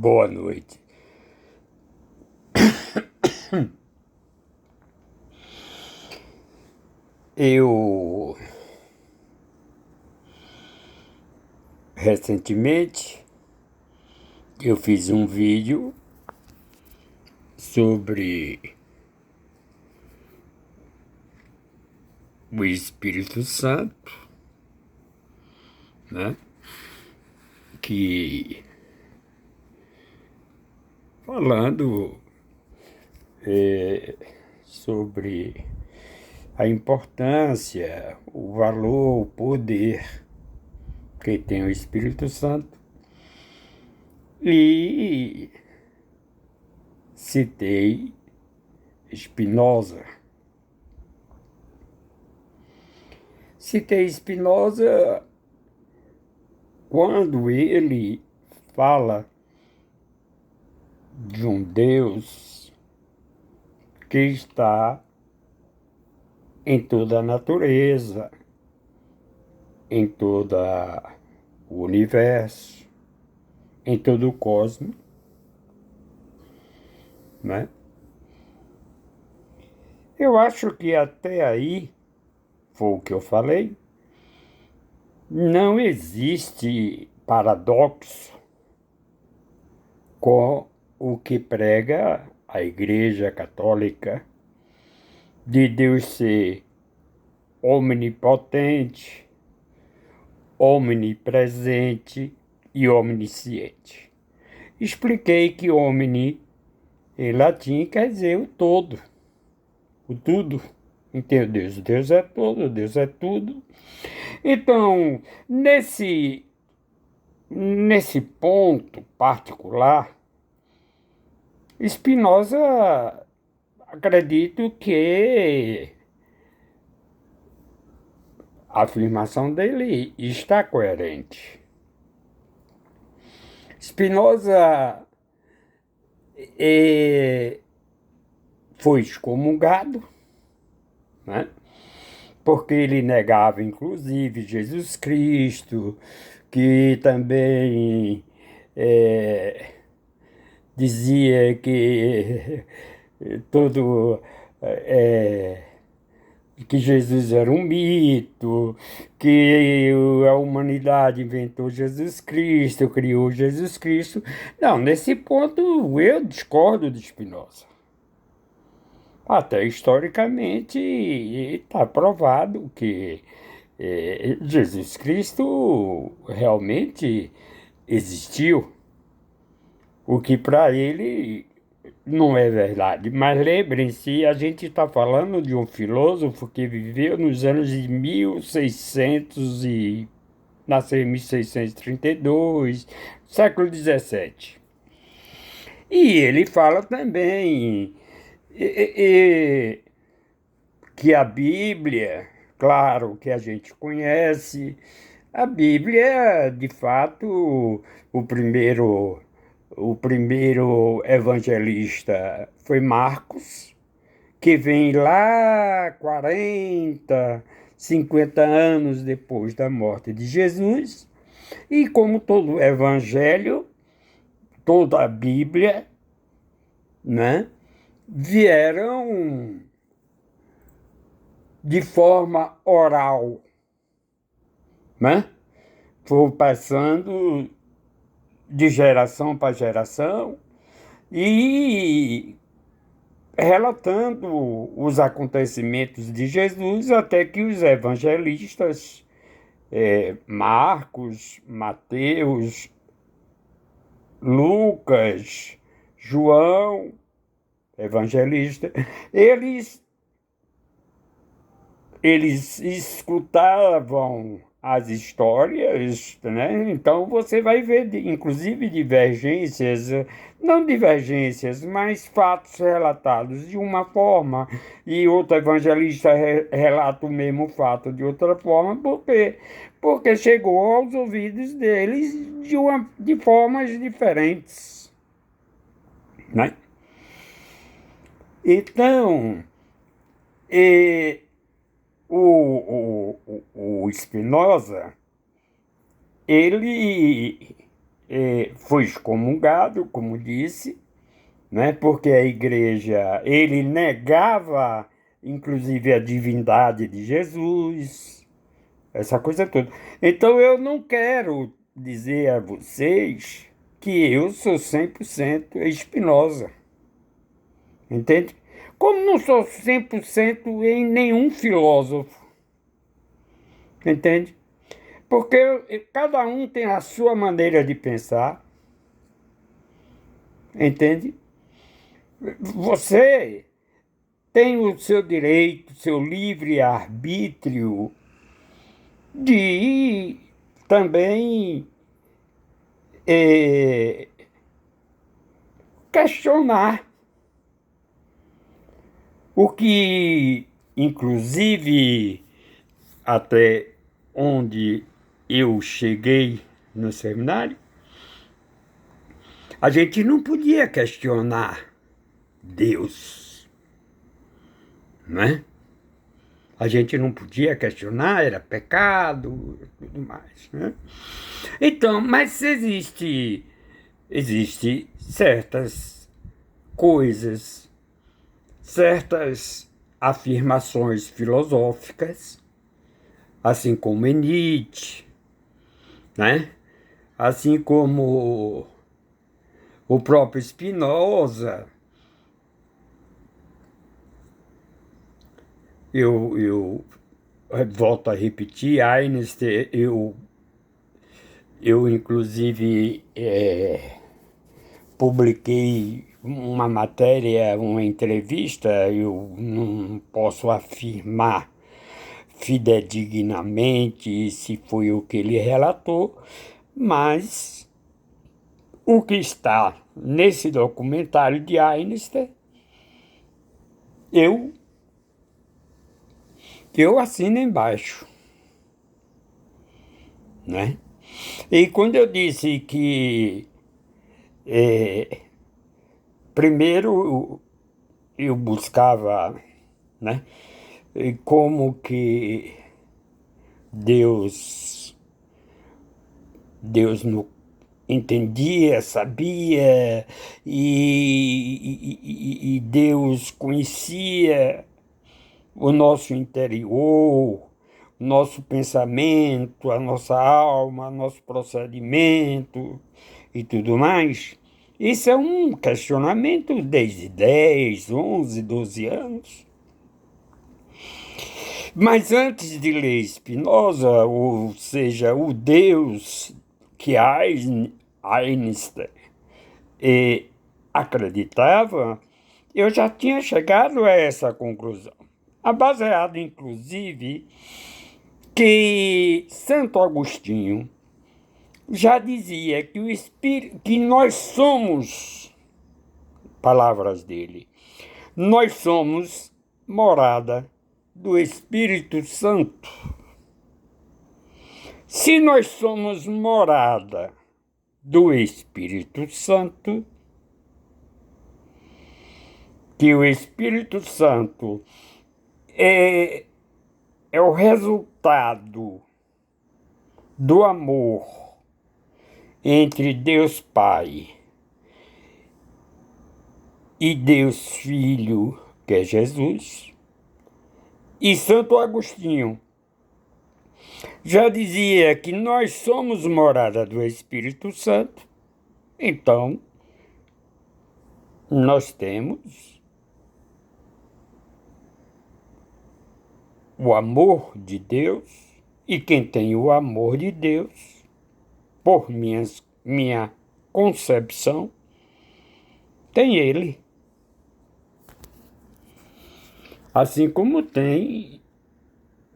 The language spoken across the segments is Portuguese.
Boa noite. Eu recentemente eu fiz um vídeo sobre o Espírito Santo, né? Que falando sobre a importância, o valor, o poder que tem o Espírito Santo. E citei Spinoza. Citei Spinoza quando ele fala de um Deus que está em toda a natureza, em todo o universo, em todo o cosmos, né? Eu acho que até aí, foi o que eu falei, não existe paradoxo com o que prega a Igreja Católica de Deus ser omnipotente, omnipresente e onisciente. Expliquei que omni, em latim, quer dizer o todo, o tudo. Entendeu? Deus é todo, Deus é tudo. Então, nesse ponto particular, Spinoza, acredito que a afirmação dele está coerente. Spinoza foi excomungado, né? Porque ele negava, inclusive, Jesus Cristo, que também dizia que todo que Jesus era um mito, que a humanidade inventou Jesus Cristo, criou Jesus Cristo. Não, nesse ponto eu discordo de Spinoza. Até historicamente está provado que Jesus Cristo realmente existiu, o que para ele não é verdade. Mas lembrem-se, a gente está falando de um filósofo que viveu nos anos de 1600 e nasceu em 1632, século XVII. E ele fala também que a Bíblia, claro que a gente conhece, a Bíblia, de fato, o primeiro, o primeiro evangelista foi Marcos, que vem lá 40, 50 anos depois da morte de Jesus, e como todo evangelho, toda a Bíblia, né, vieram de forma oral, né? Foi passando de geração para geração e relatando os acontecimentos de Jesus até que os evangelistas, Marcos, Mateus, Lucas, João, evangelista, eles escutavam as histórias, né? Então você vai ver, inclusive, divergências, não divergências, mas fatos relatados de uma forma e outro evangelista relata o mesmo fato de outra forma, porque chegou aos ouvidos deles de formas diferentes, né? Então, eh, o Spinoza, ele foi excomungado, como disse, né? Porque a igreja, ele negava, inclusive, a divindade de Jesus, essa coisa toda. Então, eu não quero dizer a vocês que eu sou 100% Spinoza, entende? Como não sou 100% em nenhum filósofo, entende? Porque cada um tem a sua maneira de pensar, entende? Você tem o seu direito, seu livre-arbítrio de também eh, questionar o que, inclusive, até onde eu cheguei no seminário, a gente não podia questionar Deus, né? A gente não podia questionar, era pecado e tudo mais, né? Então, mas existe certas coisas, certas afirmações filosóficas, assim como Nietzsche, né? Assim como o próprio Spinoza. Eu volto a repetir, Einstein, eu inclusive publiquei uma matéria, uma entrevista, eu não posso afirmar fidedignamente se foi o que ele relatou, mas o que está nesse documentário de Einstein, eu, eu assino embaixo, né? E quando eu disse que primeiro eu buscava, né, como que Deus, Deus não entendia, sabia, e Deus conhecia o nosso interior, o nosso pensamento, a nossa alma, nosso procedimento e tudo mais. Isso é um questionamento desde 10, 11, 12 anos. Mas antes de ler Spinoza, ou seja, o Deus que Einstein acreditava, eu já tinha chegado a essa conclusão. Baseado, inclusive, que Santo Agostinho já dizia que o espírito, que nós somos, palavras dele, nós somos morada do Espírito Santo. Se nós somos morada do Espírito Santo, que o Espírito Santo é o resultado do amor entre Deus Pai e Deus Filho, que é Jesus, e Santo Agostinho já dizia que nós somos morada do Espírito Santo, então nós temos o amor de Deus, e quem tem o amor de Deus, por minha concepção, tem ele. Assim como tem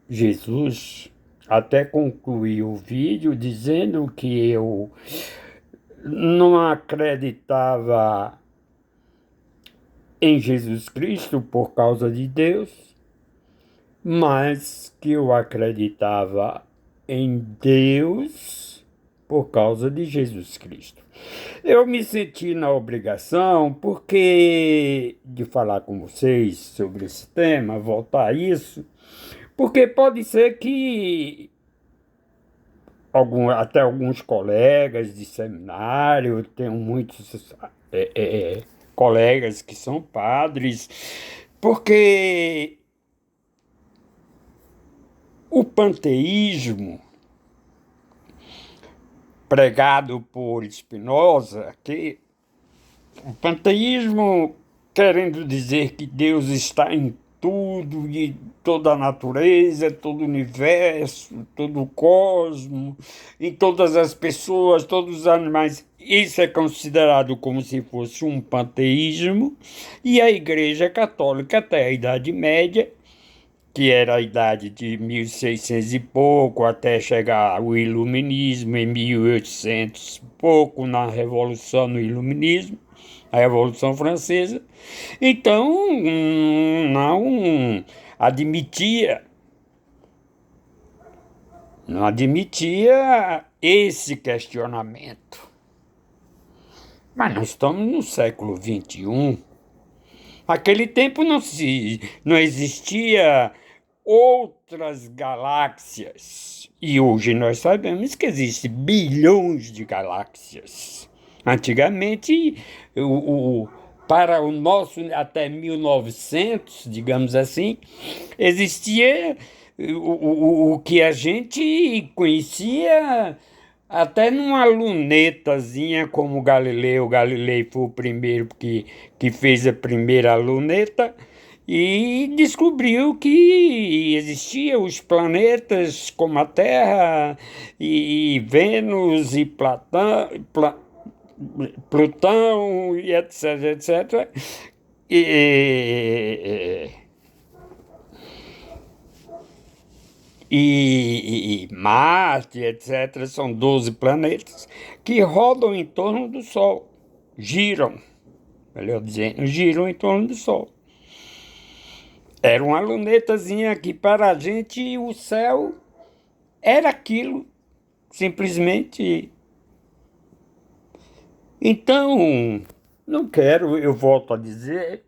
Jesus. Até concluí o vídeo dizendo que eu não acreditava em Jesus Cristo por causa de Deus, mas que eu acreditava em Deus por causa de Jesus Cristo. Eu me senti na obrigação, porque de falar com vocês sobre esse tema, voltar a isso, porque pode ser que até alguns colegas de seminário, eu tenho muitos colegas que são padres, porque o panteísmo pregado por Spinoza, que o panteísmo querendo dizer que Deus está em tudo, e toda a natureza, todo o universo, todo o cosmos, em todas as pessoas, todos os animais. Isso é considerado como se fosse um panteísmo, e a Igreja Católica até a Idade Média, que era a idade de 1600 e pouco, até chegar ao Iluminismo em 1800 e pouco, na Revolução no Iluminismo, a Revolução Francesa. Então, não admitia, não admitia esse questionamento. Mas nós estamos no século XXI. Naquele tempo não existia outras galáxias. E hoje nós sabemos que existem bilhões de galáxias. Antigamente, para o nosso até 1900, digamos assim, existia o que a gente conhecia até numa lunetazinha como Galileu. Galilei foi o primeiro que fez a primeira luneta e descobriu que existiam os planetas como a Terra e Vênus e Plutão e etc, etc. E, e Marte, etc., são 12 planetas que rodam em torno do Sol, giram, melhor dizendo, giram em torno do Sol. Era uma lunetazinha que para a gente o céu era aquilo, simplesmente. Então, não quero, eu volto a dizer,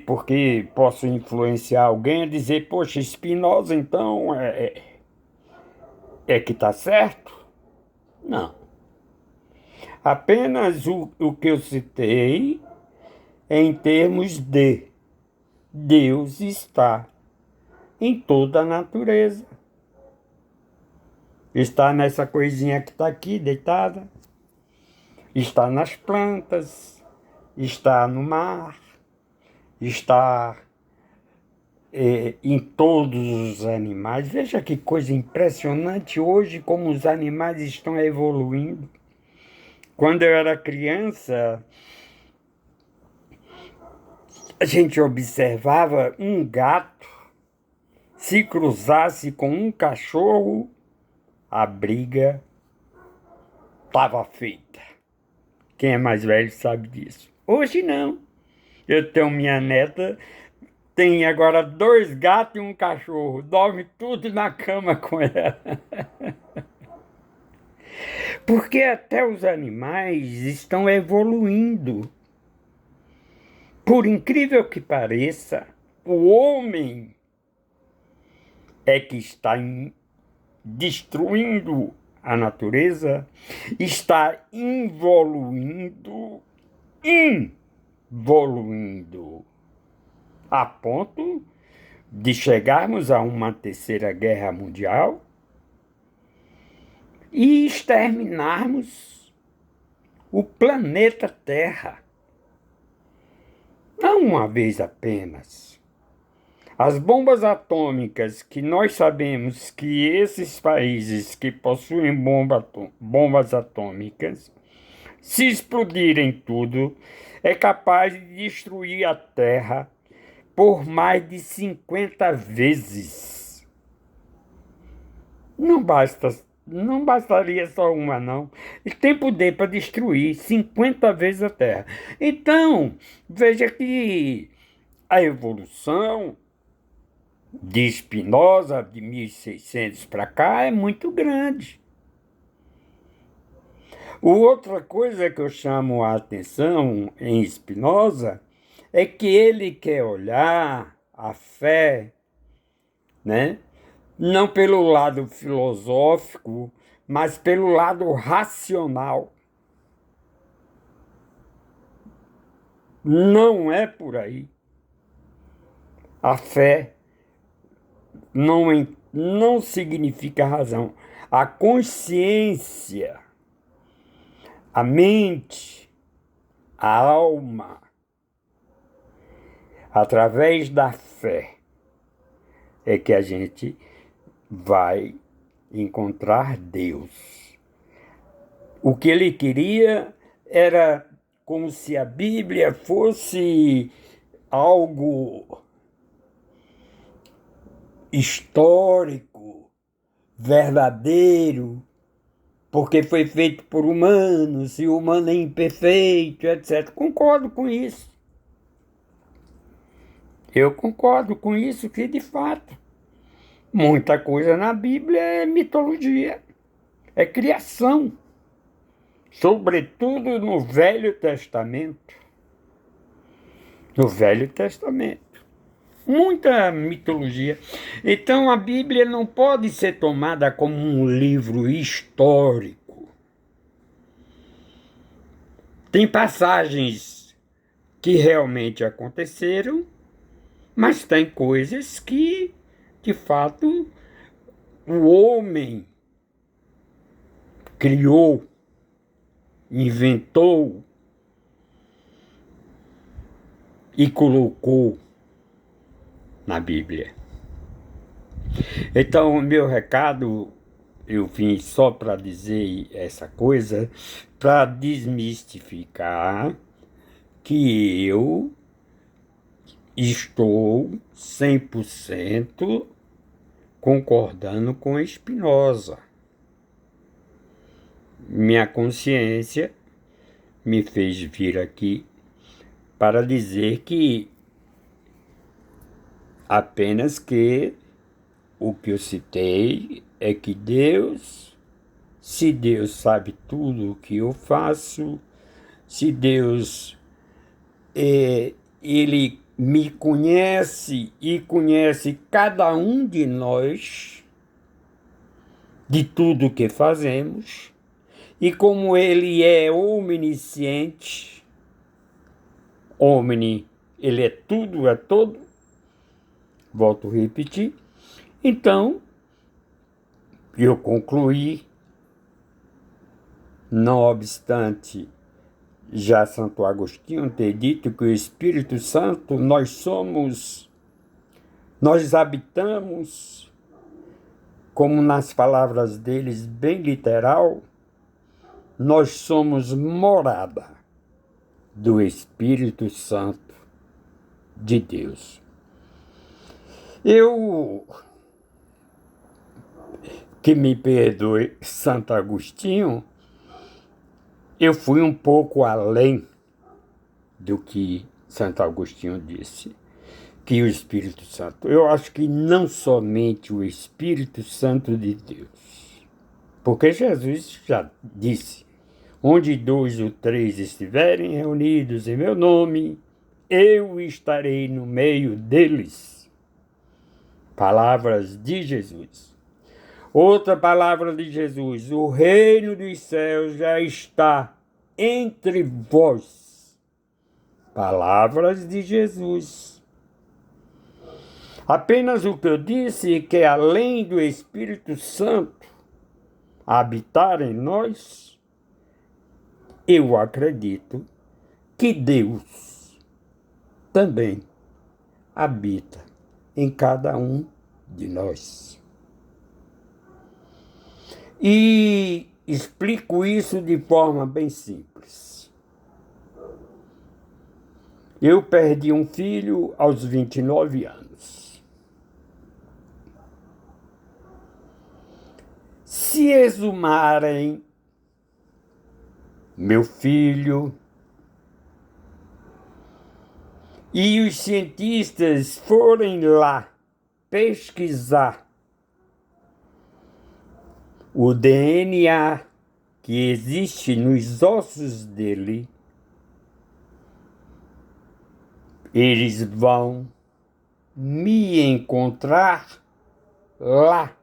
porque posso influenciar alguém a dizer, poxa, Spinoza então é que está certo? Não. Apenas o que eu citei em termos de Deus está em toda a natureza. Está nessa coisinha que está aqui deitada, está nas plantas, está no mar, está em todos os animais. Veja que coisa impressionante hoje como os animais estão evoluindo. Quando eu era criança, a gente observava um gato se cruzasse com um cachorro, a briga estava feita. Quem é mais velho sabe disso. Hoje não. Eu tenho minha neta, tem agora 2 gatos e um cachorro. Dorme tudo na cama com ela. Porque até os animais estão evoluindo. Por incrível que pareça, o homem é que está destruindo a natureza, está involuindo, a ponto de chegarmos a uma terceira guerra mundial e exterminarmos o planeta Terra. Não uma vez apenas. As bombas atômicas, que nós sabemos que esses países que possuem bombas atômicas, se explodirem tudo, é capaz de destruir a Terra por mais de 50 vezes. Não bastaria só uma, não. E tem poder para destruir 50 vezes a Terra. Então, veja que a evolução de Spinoza, de 1600 para cá, é muito grande. Outra coisa que eu chamo a atenção em Spinoza é que ele quer olhar a fé, né, não pelo lado filosófico, mas pelo lado racional. Não é por aí. A fé não significa razão. A consciência, a mente, a alma, através da fé, é que a gente vai encontrar Deus. O que ele queria era como se a Bíblia fosse algo histórico, verdadeiro, porque foi feito por humanos, e o humano é imperfeito, etc. Concordo com isso. Eu concordo com isso, que de fato, muita coisa na Bíblia é mitologia, é criação, sobretudo no Velho Testamento. No Velho Testamento. Muita mitologia. Então a Bíblia não pode ser tomada como um livro histórico. Tem passagens que realmente aconteceram, mas tem coisas que, de fato, o homem criou, inventou e colocou na Bíblia. Então, o meu recado, eu vim só para dizer essa coisa, para desmistificar que eu estou 100% concordando com Spinoza. Minha consciência me fez vir aqui para dizer que apenas que o que eu citei é que Deus, se Deus sabe tudo o que eu faço, se Deus, ele me conhece e conhece cada um de nós, de tudo que fazemos, e como ele é onisciente, ele é tudo, é todo, volto a repetir, então eu concluí, não obstante já Santo Agostinho ter dito que o Espírito Santo nós habitamos, como nas palavras deles, bem literal, nós somos morada do Espírito Santo de Deus. Que me perdoe Santo Agostinho, eu fui um pouco além do que Santo Agostinho disse, que o Espírito Santo. Eu acho que não somente o Espírito Santo de Deus, porque Jesus já disse, onde 2 ou 3 estiverem reunidos em meu nome, eu estarei no meio deles. Palavras de Jesus. Outra palavra de Jesus, o reino dos céus já está entre vós. Palavras de Jesus. Apenas o que eu disse, que além do Espírito Santo habitar em nós, eu acredito que Deus também habita em cada um de nós. E explico isso de forma bem simples. Eu perdi um filho aos 29 anos. Se exumarem meu filho e os cientistas forem lá pesquisar o DNA que existe nos ossos dele, eles vão me encontrar lá,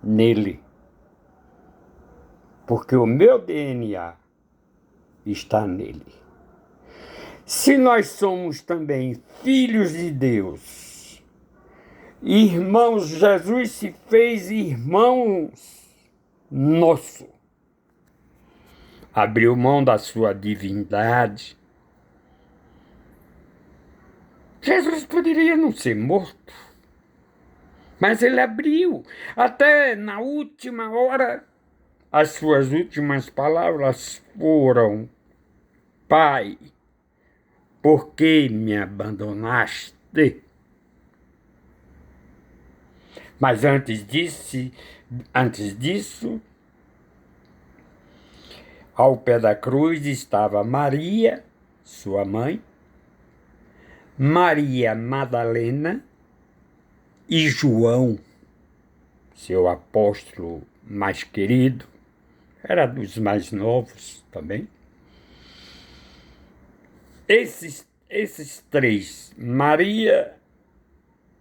nele. porque o meu DNA está nele. Se nós somos também filhos de Deus, irmãos, Jesus se fez irmãos nosso. Abriu mão da sua divindade. Jesus poderia não ser morto, mas ele abriu. Até na última hora, as suas últimas palavras foram: Pai, por que me abandonaste? Mas antes disso, ao pé da cruz estava Maria, sua mãe, Maria Madalena e João, seu apóstolo mais querido, era dos mais novos também. Esses três, Maria,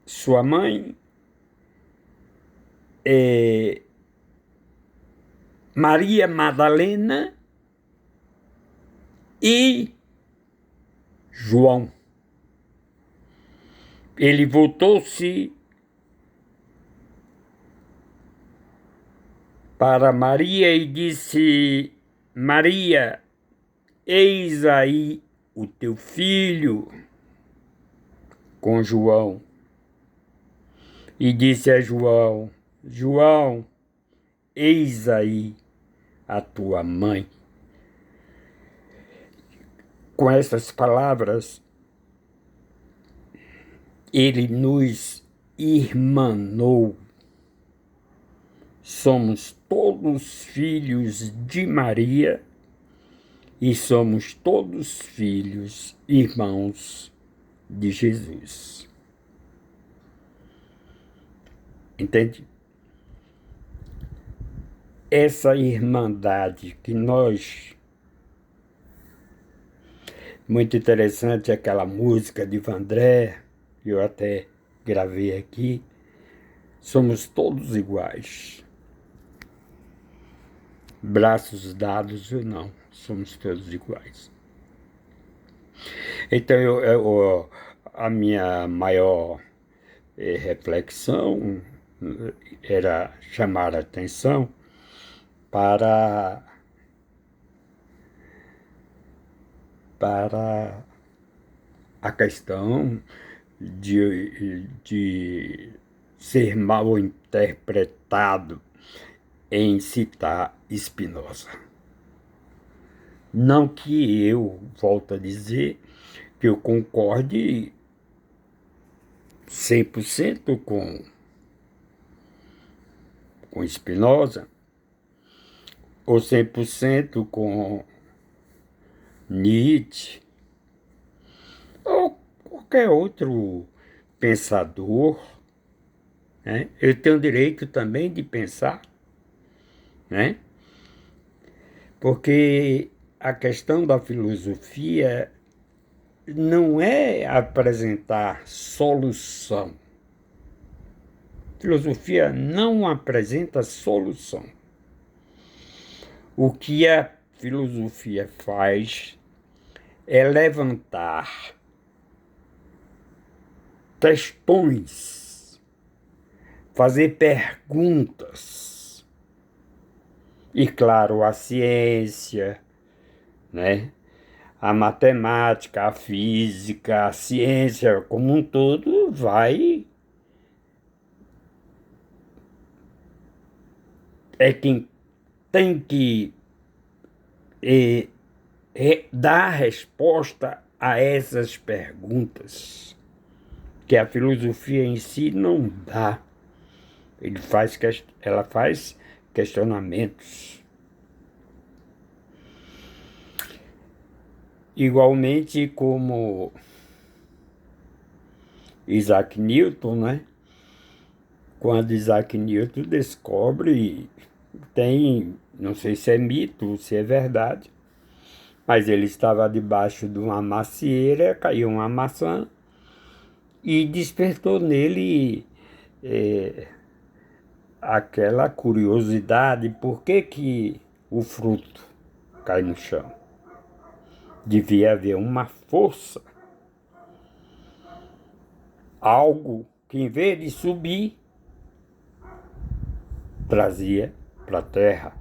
sua mãe, Maria Madalena e João. Ele voltou-se para Maria e disse: Maria, eis aí o teu filho, com João. E disse a João: João, eis aí a tua mãe. Com essas palavras, ele nos irmanou. Somos todos filhos de Maria e somos todos filhos, irmãos de Jesus. Entende? Essa irmandade que nós... Muito interessante aquela música de Vandré, que eu até gravei aqui. Somos todos iguais. Braços dados ou não, somos todos iguais. Então, a minha maior reflexão era chamar a atenção para a questão de ser mal interpretado em citar Spinoza. Não que eu, volto a dizer, que eu concorde 100% com Spinoza, ou 100% com Nietzsche, ou qualquer outro pensador, né? Eu tenho direito também de pensar, né? Porque a questão da filosofia não é apresentar solução. Filosofia não apresenta solução. O que a filosofia faz é levantar questões, fazer perguntas. E, claro, a ciência, né? A matemática, a física, a ciência como um todo é quem tem que dar resposta a essas perguntas, que a filosofia em si não dá. Ela faz questionamentos. Igualmente como Isaac Newton, né? Quando Isaac Newton descobre, não sei se é mito, se é verdade, mas ele estava debaixo de uma macieira, caiu uma maçã e despertou nele aquela curiosidade, por que o fruto cai no chão. Devia haver uma força, algo que em vez de subir, trazia para a terra.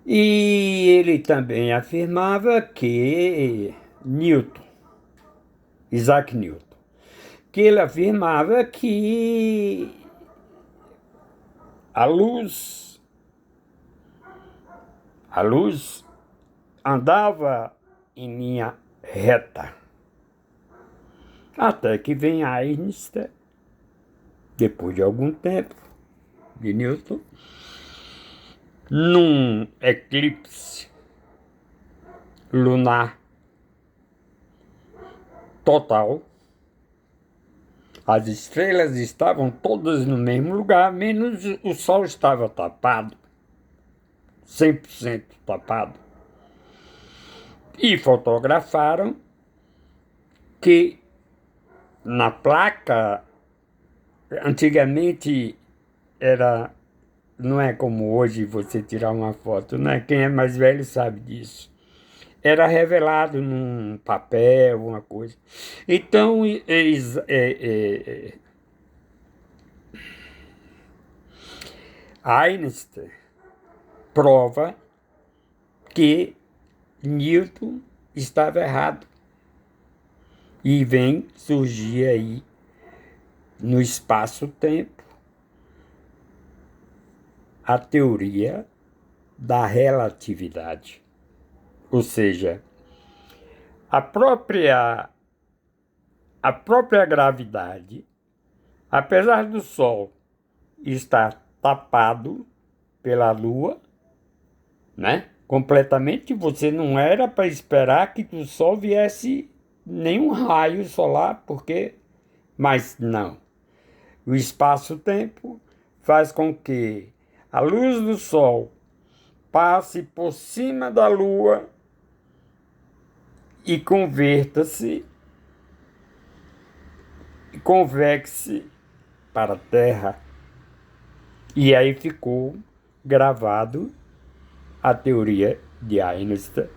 E ele também afirmava que Isaac Newton, que ele afirmava que a luz andava em linha reta. Até que vem Einstein, depois de algum tempo, de Newton, num eclipse lunar total. As estrelas estavam todas no mesmo lugar, menos o Sol estava tapado, 100% tapado. E fotografaram que na placa, antigamente não é como hoje você tirar uma foto, né? Quem é mais velho sabe disso. Era revelado num papel, uma coisa. Então, Einstein prova que Newton estava errado. E vem surgir aí, no espaço-tempo, a teoria da relatividade. Ou seja, a própria gravidade, apesar do Sol estar tapado pela Lua, né? Completamente, você não era para esperar que do Sol viesse nenhum raio solar, mas não. O espaço-tempo faz com que a luz do Sol passe por cima da Lua e convexe para a Terra. E aí ficou gravado a teoria de Einstein.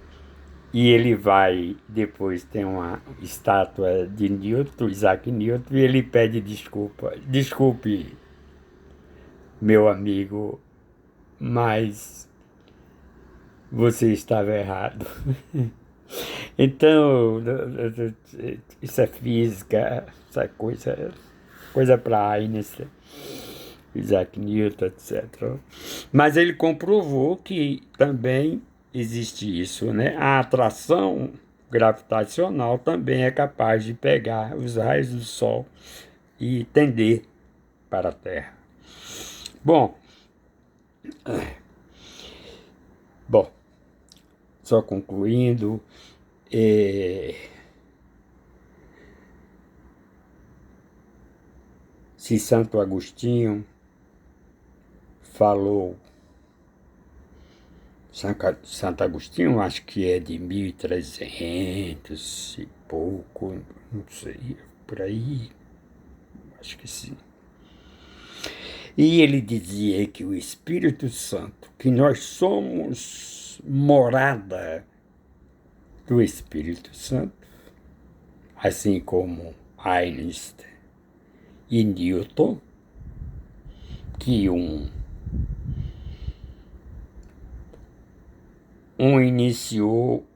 E ele vai, depois tem uma estátua de Newton, Isaac Newton, e ele pede desculpa. Desculpe, meu amigo, mas você estava errado. Então, isso é física, essa coisa para Einstein, Isaac Newton, etc. Mas ele comprovou que também existe isso, né? A atração gravitacional também é capaz de pegar os raios do Sol e tender para a Terra. Bom, só concluindo, se Santo Agostinho falou, Santo Agostinho acho que é de 1300 e pouco, não sei, por aí, acho que sim. E ele dizia que o Espírito Santo, que nós somos morada do Espírito Santo, assim como Einstein e Newton, que um iniciou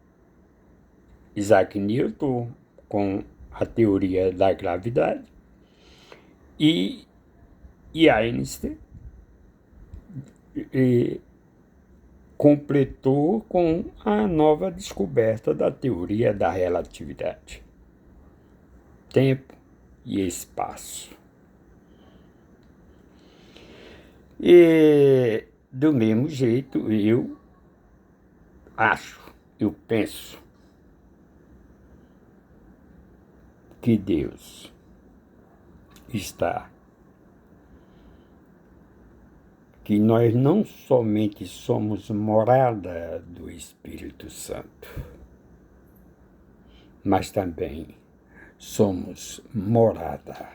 Isaac Newton com a teoria da gravidade e Einstein completou com a nova descoberta da teoria da relatividade. Tempo e espaço. E, do mesmo jeito, eu penso que Deus está, que nós não somente somos morada do Espírito Santo, mas também somos morada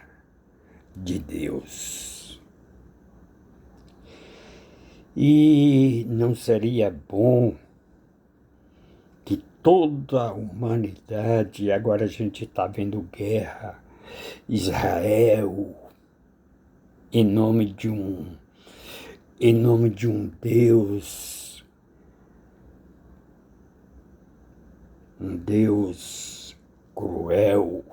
de Deus. E não seria bom que toda a humanidade, agora a gente está vendo guerra, Israel, em nome de um, em nome de um Deus cruel,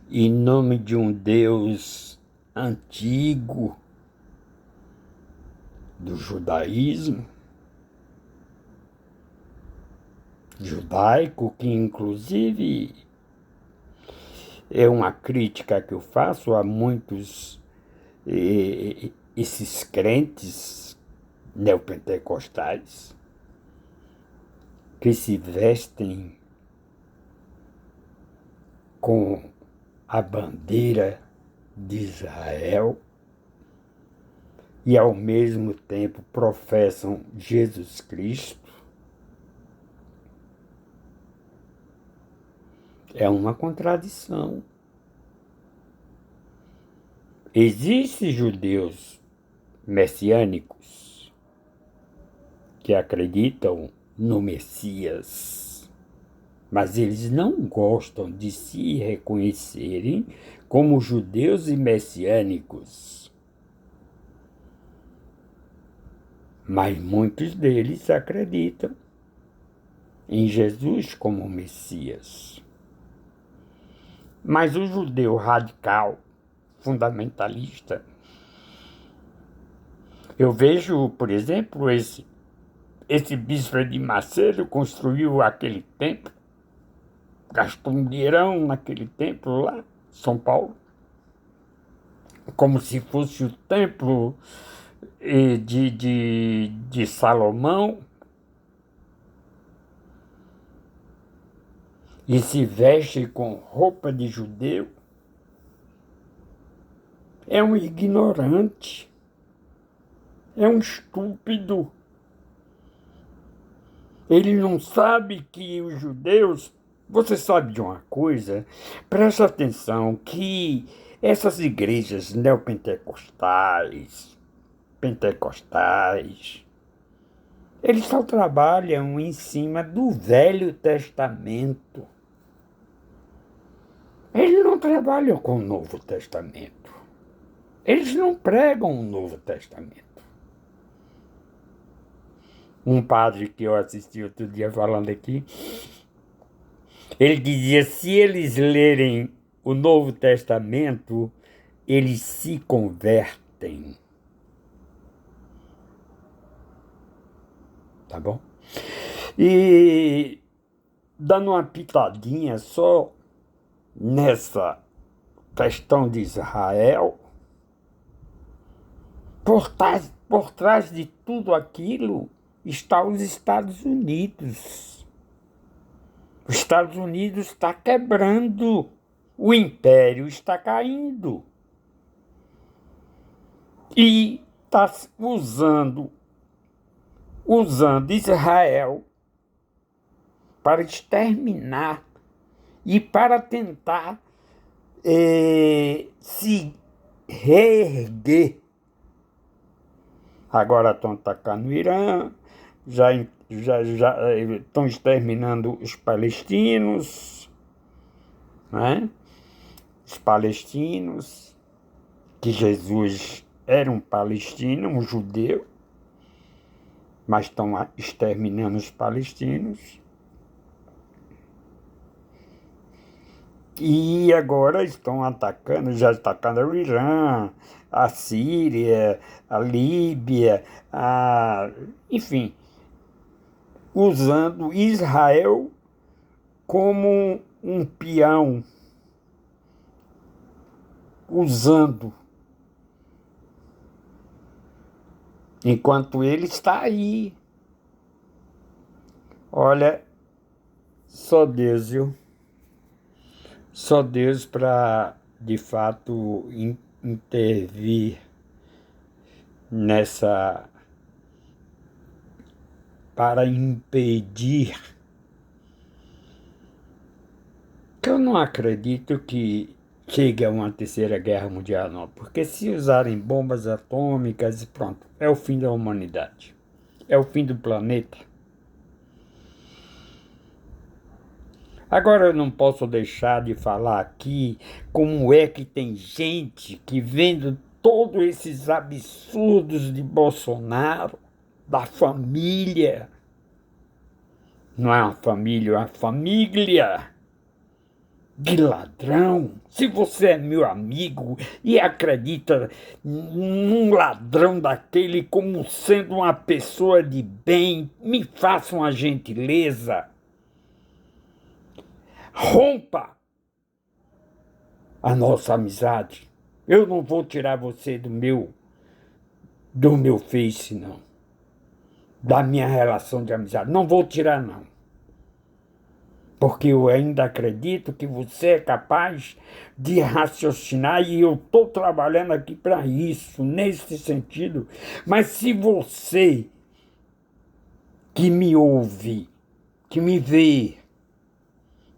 em nome de um Deus antigo do judaísmo, judaico, que inclusive é uma crítica que eu faço a muitos esses crentes neopentecostais que se vestem com a bandeira de Israel e ao mesmo tempo professam Jesus Cristo. É uma contradição. Existem judeus messiânicos que acreditam no Messias, mas eles não gostam de se reconhecerem como judeus e messiânicos. Mas muitos deles acreditam em Jesus como Messias. Mas o judeu radical, fundamentalista, eu vejo, por exemplo, esse bispo de Macedo construiu aquele templo, gastou um dinheirão naquele templo lá, São Paulo, como se fosse o templo de Salomão, e se veste com roupa de judeu. É um ignorante, é um estúpido. Ele não sabe que os judeus... Você sabe de uma coisa? Presta atenção que essas igrejas neopentecostais, eles só trabalham em cima do Velho Testamento. Eles não trabalham com o Novo Testamento. Eles não pregam o Novo Testamento. Um padre que eu assisti outro dia falando aqui, ele dizia, se eles lerem o Novo Testamento, eles se convertem. Tá bom? E dando uma pitadinha só nessa questão de Israel, por trás de tudo aquilo está os Estados Unidos. Os Estados Unidos está quebrando, o império está caindo. E está usando Israel para exterminar e para tentar se reerguer. Agora estão atacando o Irã, já estão exterminando os palestinos, né? Os palestinos, que Jesus era um palestino, um judeu, mas estão exterminando os palestinos. E agora estão já atacando o Irã, a Síria, a Líbia, enfim, usando Israel como um peão, enquanto ele está aí. Olha, só Deus, viu? Só Deus para, de fato, intervir para impedir. Que eu não acredito que chegue a uma terceira guerra mundial, não. Porque se usarem bombas atômicas, pronto, é o fim da humanidade. É o fim do planeta. Agora eu não posso deixar de falar aqui como é que tem gente que vendo todos esses absurdos de Bolsonaro, da família. Não é uma família, é uma família de ladrão. Se você é meu amigo e acredita num ladrão daquele como sendo uma pessoa de bem, me faça uma gentileza. Rompa a nossa amizade. Eu não vou tirar você do meu Face, não. Da minha relação de amizade. Não vou tirar, não. Porque eu ainda acredito que você é capaz de raciocinar e eu estou trabalhando aqui para isso, nesse sentido. Mas se você que me ouve, que me vê,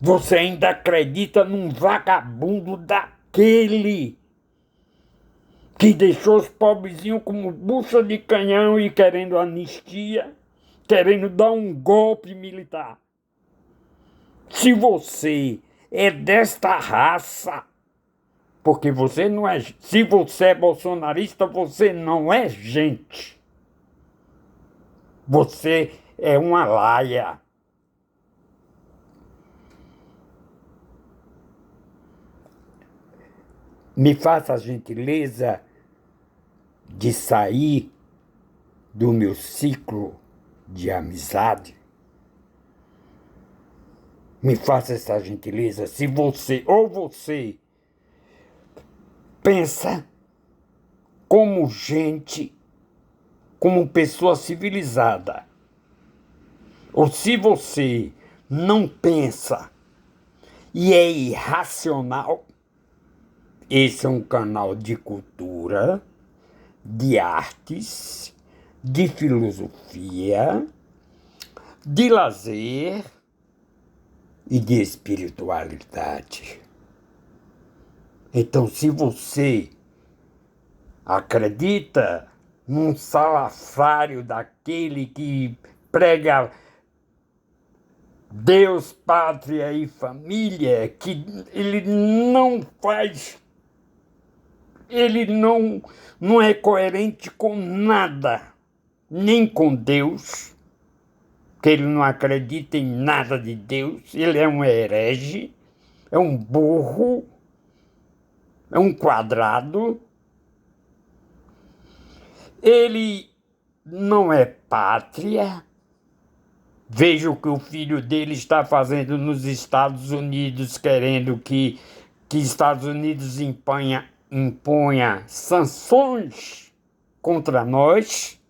você ainda acredita num vagabundo daquele que deixou os pobrezinhos como bucha de canhão e querendo anistia, querendo dar um golpe militar. Se você é desta raça, porque você não é. Se você é bolsonarista, você não é gente. Você é uma laia. Me faça a gentileza de sair do meu ciclo de amizade. Me faça essa gentileza. Se você ou você pensa como gente, como pessoa civilizada, ou se você não pensa e é irracional, esse é um canal de cultura, de artes, de filosofia, de lazer e de espiritualidade. Então, se você acredita num salafrário daquele que prega Deus, pátria e família, que ele não faz, ele não é coerente com nada, nem com Deus, que ele não acredita em nada de Deus, ele é um herege, é um burro, é um quadrado, ele não é pátria. Veja o que o filho dele está fazendo nos Estados Unidos, querendo que Estados Unidos imponha sanções contra nós.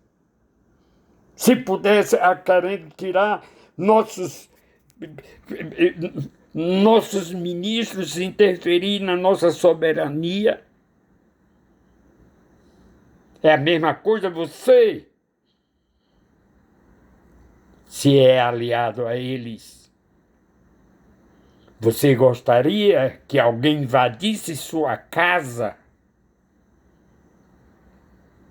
Se pudesse, querendo tirar nossos ministros, interferir na nossa soberania. É a mesma coisa você, se é aliado a eles. Você gostaria que alguém invadisse sua casa?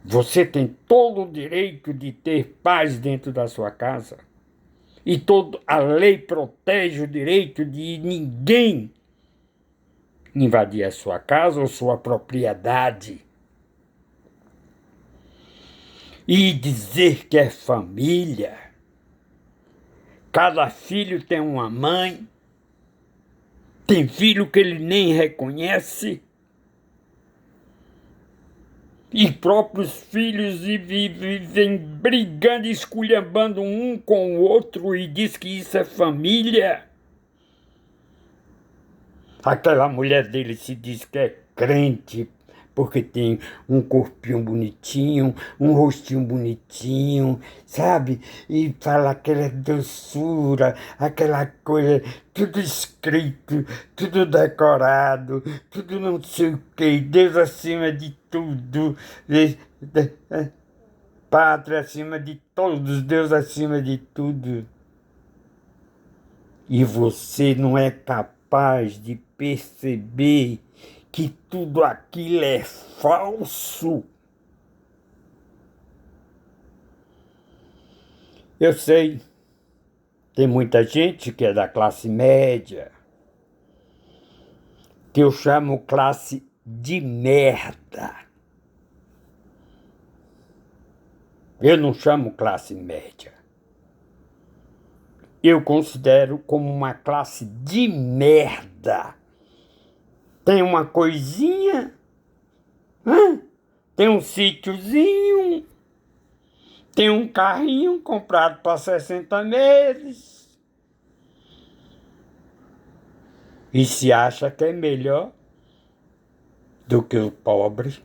Você tem todo o direito de ter paz dentro da sua casa. E a lei protege o direito de ninguém invadir a sua casa ou sua propriedade. E dizer que é família. Cada filho tem uma mãe. Tem filho que ele nem reconhece. E próprios filhos vivem brigando, esculhambando um com o outro e diz que isso é família. Aquela mulher dele se diz que é crente, porque tem um corpinho bonitinho, um rostinho bonitinho, sabe? E fala aquela doçura, aquela coisa, tudo escrito, tudo decorado, tudo não sei o quê, Deus acima de tudo, pátria acima de todos, Deus acima de tudo. E você não é capaz de perceber que tudo aquilo é falso. Eu sei, tem muita gente que é da classe média, que eu chamo classe de merda. Eu não chamo classe média. Eu considero como uma classe de merda. Tem uma coisinha, tem um sítiozinho, tem um carrinho comprado para 60 meses. E se acha que é melhor do que o pobre.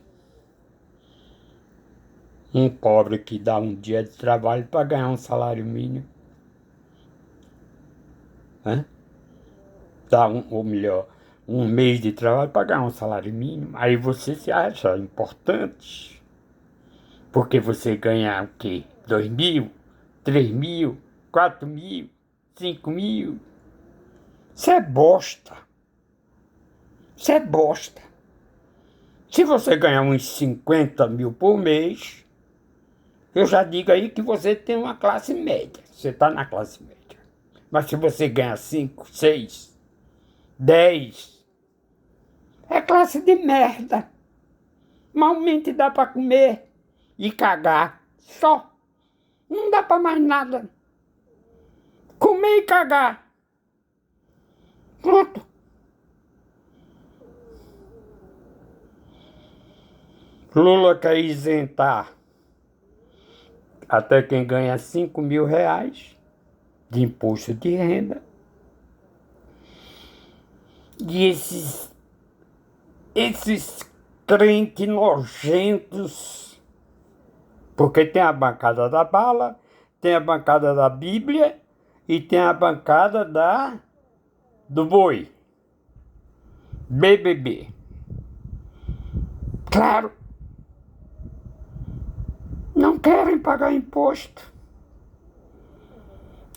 Um pobre que dá um dia de trabalho para ganhar um salário mínimo. Dá ou melhor, um mês de trabalho para ganhar um salário mínimo. Aí você se acha importante. Porque você ganha o quê? 2.000, 3.000, 4.000, 5.000. Isso é bosta. Isso é bosta. Se você ganhar uns 50 mil por mês, eu já digo aí que você tem uma classe média. Você está na classe média. Mas se você ganha 5, 6, 10, é classe de merda. Malmente dá para comer e cagar. Só. Não dá para mais nada. Comer e cagar. Pronto. Lula quer isentar até quem ganha 5.000 reais de imposto de renda. E esses crentes nojentos, porque tem a bancada da bala, tem a bancada da Bíblia e tem a bancada do boi. BBB. Claro, não querem pagar imposto.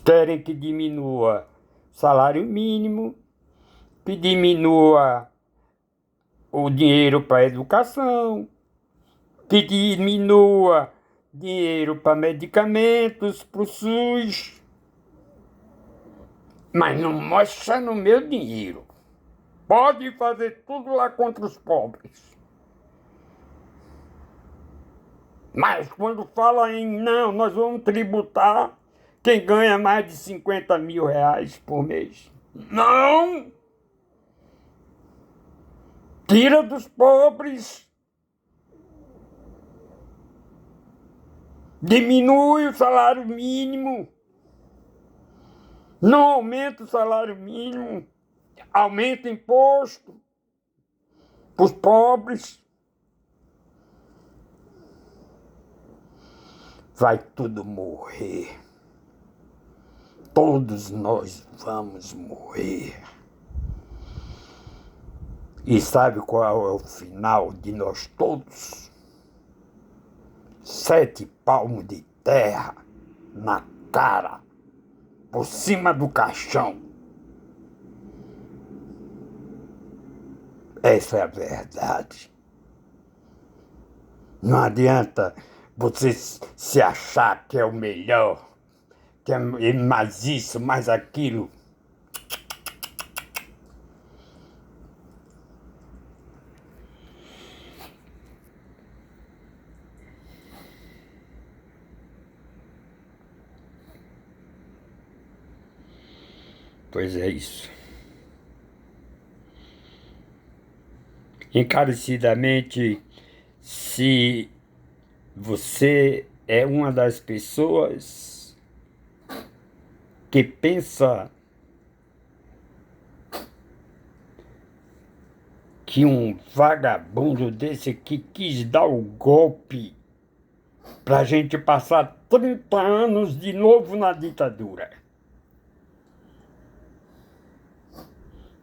Querem que diminua salário mínimo, que diminua o dinheiro para a educação, que diminua dinheiro para medicamentos, para o SUS. Mas não mostra no meu dinheiro. Pode fazer tudo lá contra os pobres. Mas quando fala em não, nós vamos tributar quem ganha mais de 50 mil reais por mês. Não! Tira dos pobres. Diminui o salário mínimo. Não aumenta o salário mínimo. Aumenta o imposto para os pobres. Vai tudo morrer. Todos nós vamos morrer. E sabe qual é o final de nós todos? 7 palmos de terra na cara, por cima do caixão. Essa é a verdade. Não adianta você se achar que é o melhor, que é mais isso, mais aquilo. Pois é isso. Encarecidamente, se você é uma das pessoas que pensa que um vagabundo desse que quis dar o golpe pra gente passar 30 anos de novo na ditadura.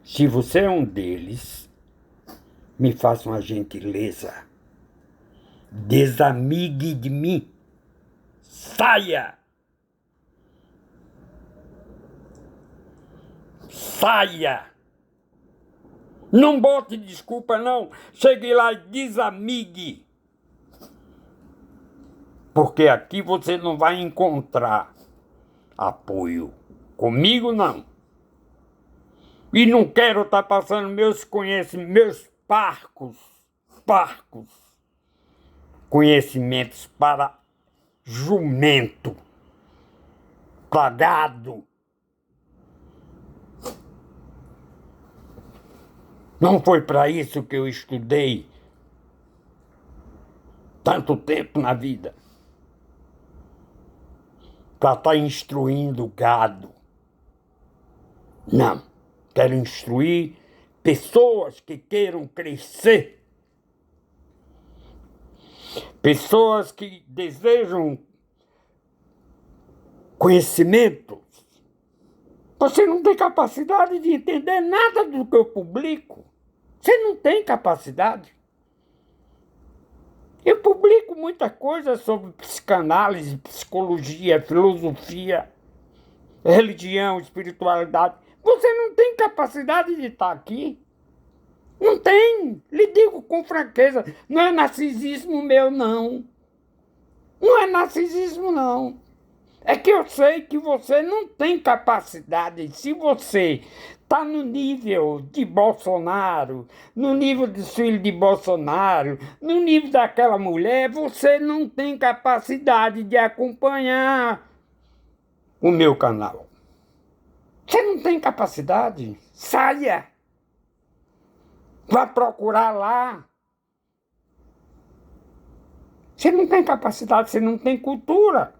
Se você é um deles, me faça uma gentileza. Desamigue de mim. Saia! Saia! Não bote desculpa, não. Chegue lá e desamigue. Porque aqui você não vai encontrar apoio. Comigo, não. E não quero estar passando meus conhecimentos, meus parcos conhecimentos para jumento, pagado. Não foi para isso que eu estudei tanto tempo na vida. Para estar instruindo gado. Não. Quero instruir pessoas que queiram crescer. Pessoas que desejam conhecimento. Você não tem capacidade de entender nada do que eu publico. Você não tem capacidade. Eu publico muita coisa sobre psicanálise, psicologia, filosofia, religião, espiritualidade. Você não tem capacidade de estar aqui. Não tem. Lhe digo com franqueza. Não é narcisismo meu, não. Não é narcisismo, não. É que eu sei que você não tem capacidade. Se você está no nível de Bolsonaro, no nível dos filhos de Bolsonaro, no nível daquela mulher, você não tem capacidade de acompanhar o meu canal. Você não tem capacidade? Saia! Vá procurar lá. Você não tem capacidade, você não tem cultura.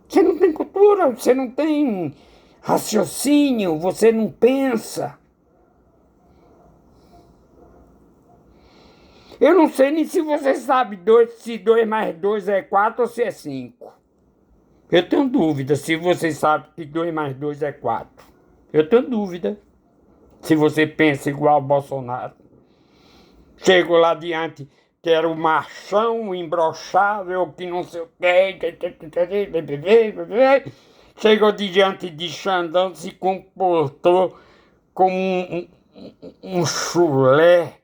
Você não tem cultura, você não tem raciocínio, você não pensa. Eu não sei nem se você sabe se 2 mais 2 é 4 ou se é 5. Eu tenho dúvida se você sabe que 2 mais 2 é 4. Eu tenho dúvida se você pensa igual ao Bolsonaro. Chego lá diante, que era o machão imbrochável, que não sei o quê. Chegou diante de Xandão, se comportou como um chulé.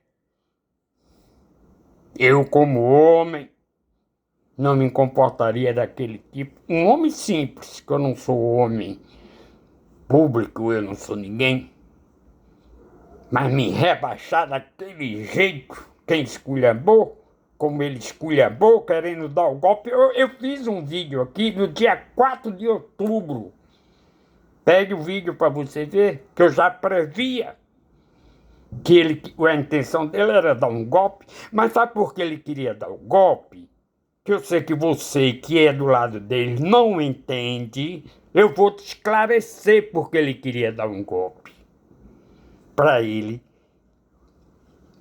Eu, como homem, não me comportaria daquele tipo. Um homem simples, que eu não sou homem público, eu não sou ninguém. Mas me rebaixar daquele jeito, quem esculhambou, como ele esculhambou, querendo dar o golpe. Eu fiz um vídeo aqui no dia 4 de outubro. Pegue o vídeo para você ver, que eu já previa que a intenção dele era dar um golpe. Mas sabe por que ele queria dar o golpe? Que eu sei que você, que é do lado dele, não entende. Eu vou te esclarecer porque ele queria dar um golpe. Para ele,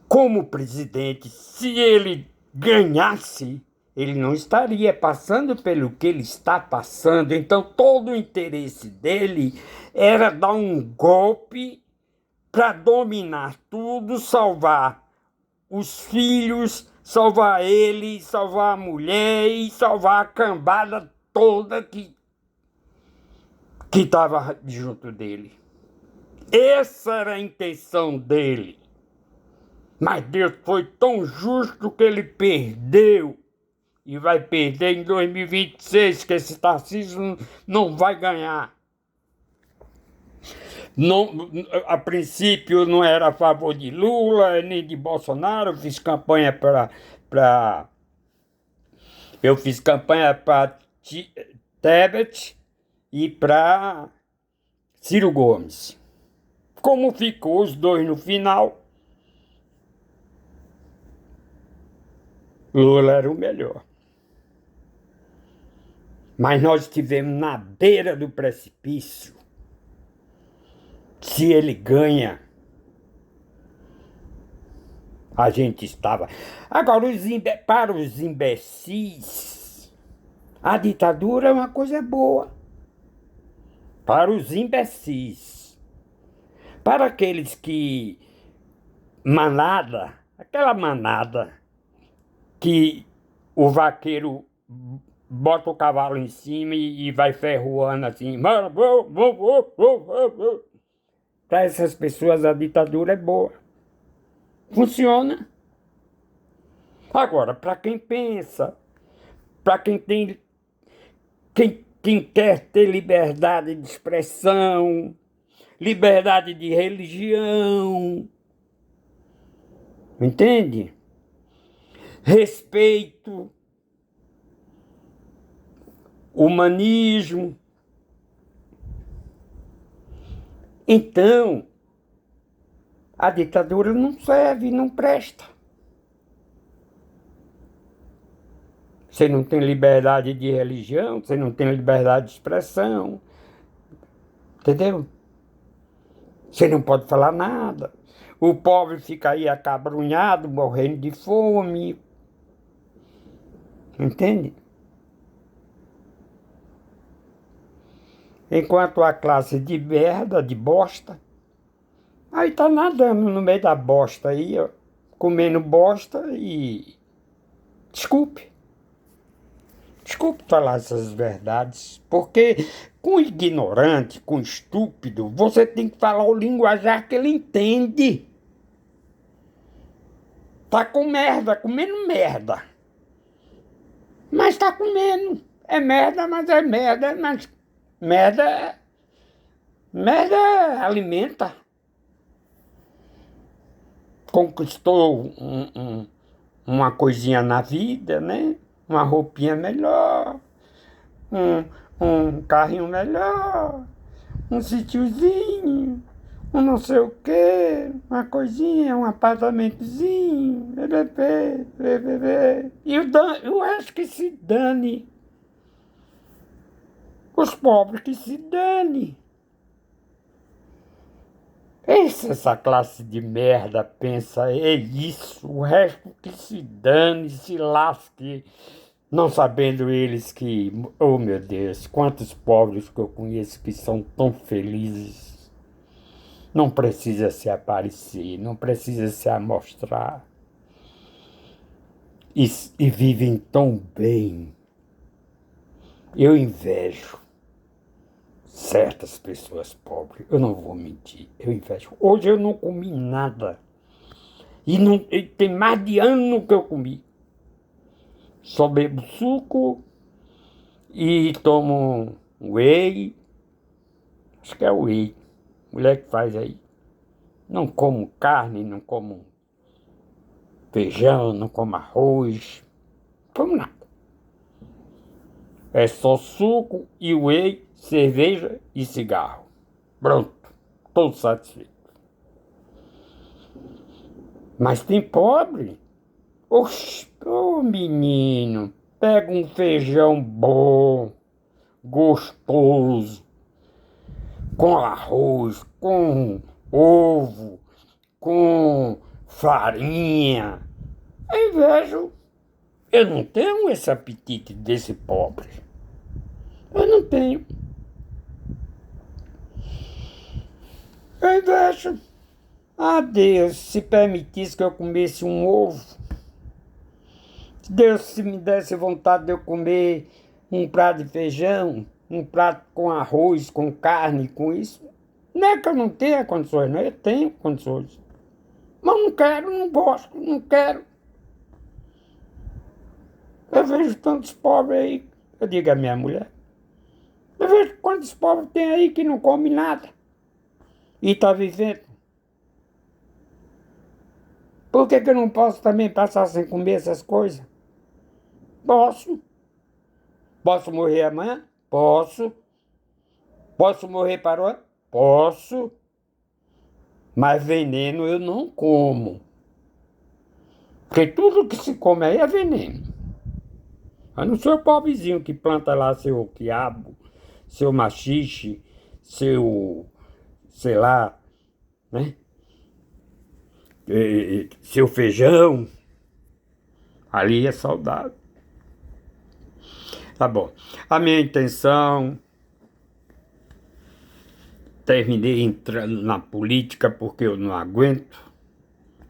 como presidente, se ele ganhasse, ele não estaria passando pelo que ele está passando. Então, todo o interesse dele era dar um golpe para dominar tudo, salvar os filhos, salvar ele, salvar a mulher e salvar a cambada toda que estava junto dele. Essa era a intenção dele. Mas Deus foi tão justo que ele perdeu. E vai perder em 2026, que esse Tarcísio não vai ganhar. Não, a princípio não era a favor de Lula, nem de Bolsonaro. Eu fiz campanha para Tebet e para Ciro Gomes. Como ficou os dois no final, Lula era o melhor. Mas nós estivemos na beira do precipício. Se ele ganha, a gente estava. Agora, para os imbecis, a ditadura é uma coisa boa. Para os imbecis. Para aqueles que. Aquela manada que o vaqueiro bota o cavalo em cima e vai ferroando assim. Para essas pessoas a ditadura é boa. Funciona. Agora, para quem pensa, para quem tem, quem quer ter liberdade de expressão, liberdade de religião, entende? Respeito, humanismo. Então, a ditadura não serve, não presta. Você não tem liberdade de religião, você não tem liberdade de expressão, entendeu? Você não pode falar nada. O pobre fica aí acabrunhado, morrendo de fome. Entende? Enquanto a classe de merda, de bosta, aí tá nadando no meio da bosta aí, ó, comendo bosta e... Desculpe falar essas verdades, porque com ignorante, com estúpido, você tem que falar o linguajar que ele entende. Tá com merda, comendo merda. Mas tá comendo. É merda, mas é merda, mas merda alimenta. Conquistou uma coisinha na vida, né? Uma roupinha melhor, um, um carrinho melhor, um sítiozinho, um não sei o quê, uma coisinha, um apartamentozinho, e o resto que se dane. Os pobres que se dane. Essa classe de merda pensa, é isso, o resto que se dane, se lasque, não sabendo eles que, oh meu Deus, quantos pobres que eu conheço que são tão felizes. Não precisa se aparecer, não precisa se amostrar. E vivem tão bem. Eu invejo certas pessoas pobres, eu não vou mentir, eu invejo. Hoje eu não comi nada. E tem mais de ano que eu comi. Só bebo suco e tomo whey. Acho que é whey. Mulher que faz aí. Não como carne, não como feijão, não como arroz. Não como nada. É só suco e whey, cerveja e cigarro. Pronto. Estou satisfeito. Mas tem pobre. Oxe, ô menino, pega um feijão bom, gostoso, com arroz, com ovo, com farinha. Eu invejo. Eu não tenho esse apetite desse pobre. Eu não tenho. Eu invejo. Ah, Deus, se permitisse que eu comesse um ovo, se Deus se me desse vontade de eu comer um prato de feijão, um prato com arroz, com carne, com isso, não é que eu não tenha condições, não, eu tenho condições. Mas não quero, não gosto, não quero. Eu vejo tantos pobres aí, eu digo à minha mulher, eu vejo quantos pobres tem aí que não come nada e está vivendo. Por que eu não posso também passar sem comer essas coisas? Posso. Posso morrer amanhã? Posso. Posso morrer para o ano? Posso. Mas veneno eu não como. Porque tudo que se come aí é veneno. A não ser o pobrezinho que planta lá seu quiabo, seu machixe, seu, sei lá, né? Seu feijão. Ali é saudável. Tá bom. A minha intenção, terminei entrando na política porque eu não aguento.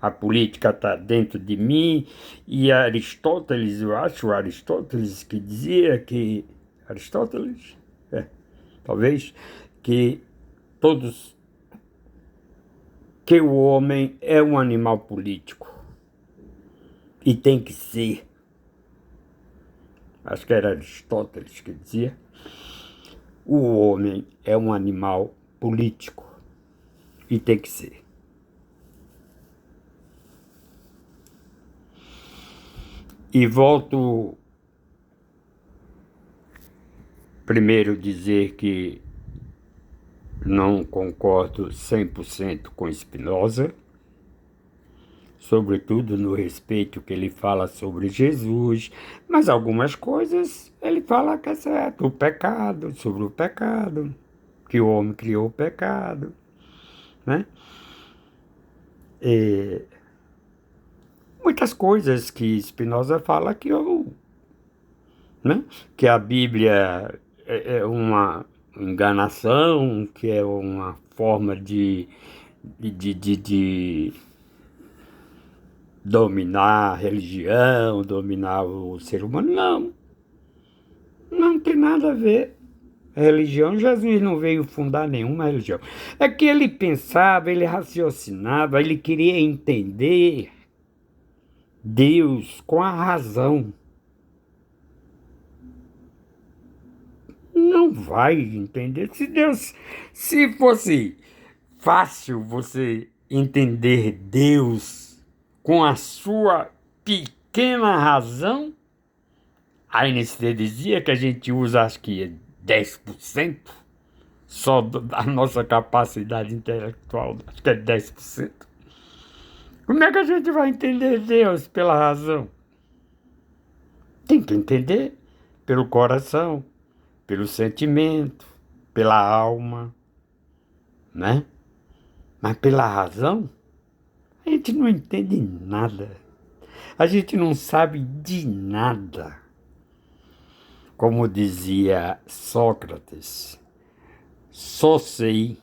A política está dentro de mim. E Aristóteles, eu acho, Aristóteles que dizia que... Aristóteles? Talvez, que todos que o homem é um animal político. E tem que ser. Acho que era Aristóteles que dizia. O homem é um animal político. E tem que ser. E volto primeiro dizer que não concordo 100% com Spinoza, sobretudo no respeito que ele fala sobre Jesus, mas algumas coisas ele fala que é certo, o pecado, sobre o pecado, que o homem criou o pecado, né? E muitas coisas que Spinoza fala que né? Que a Bíblia é uma enganação, que é uma forma de dominar a religião, dominar o ser humano. Não, não tem nada a ver. A religião, Jesus não veio fundar nenhuma religião. É que ele pensava, ele raciocinava, ele queria entender Deus com a razão. Não vai entender. Se fosse fácil você entender Deus com a sua pequena razão, a anestesia que a gente usa, acho que é 10% só da nossa capacidade intelectual, acho que é 10%. Como é que a gente vai entender Deus pela razão? Tem que entender pelo coração, pelo sentimento, pela alma, né? Mas pela razão, a gente não entende nada. A gente não sabe de nada. Como dizia Sócrates, só sei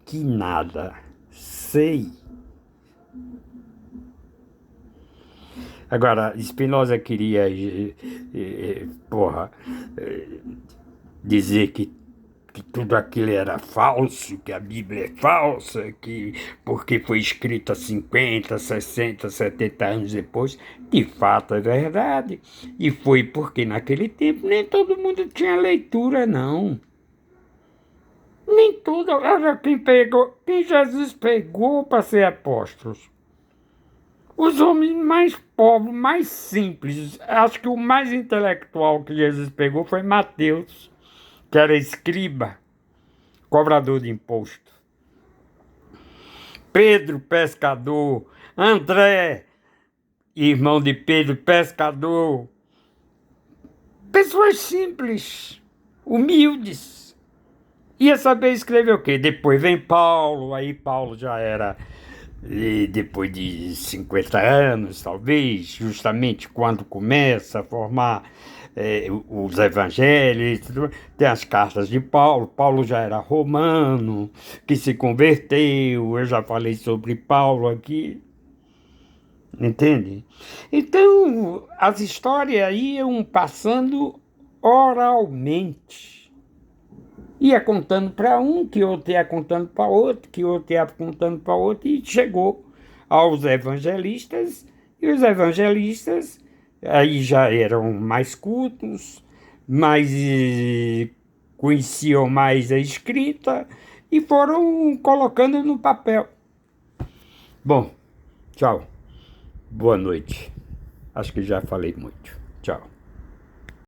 que nada sei. Agora, Spinoza queria, dizer que tudo aquilo era falso, que a Bíblia é falsa, que porque foi escrita 50, 60, 70 anos depois. De fato é verdade. E foi porque naquele tempo nem todo mundo tinha leitura, não. Nem tudo. Era quem Jesus pegou para ser apóstolos. Os homens mais pobres, mais simples. Acho que o mais intelectual que Jesus pegou foi Mateus, que era escriba, cobrador de imposto. Pedro, pescador. André, irmão de Pedro, pescador. Pessoas simples, humildes. Ia saber escrever o quê? Depois vem Paulo, aí Paulo já era, depois de 50 anos, talvez, justamente quando começa a formar os evangelhos, tem as cartas de Paulo. Paulo já era romano, que se converteu, eu já falei sobre Paulo aqui, entende? Então, as histórias iam passando oralmente. Ia contando para um, que outro ia contando para outro, que outro ia contando para outro, e chegou aos evangelistas, e os evangelistas aí já eram mais cultos, mais conheciam mais a escrita, e foram colocando no papel. Bom, tchau. Boa noite. Acho que já falei muito. Tchau.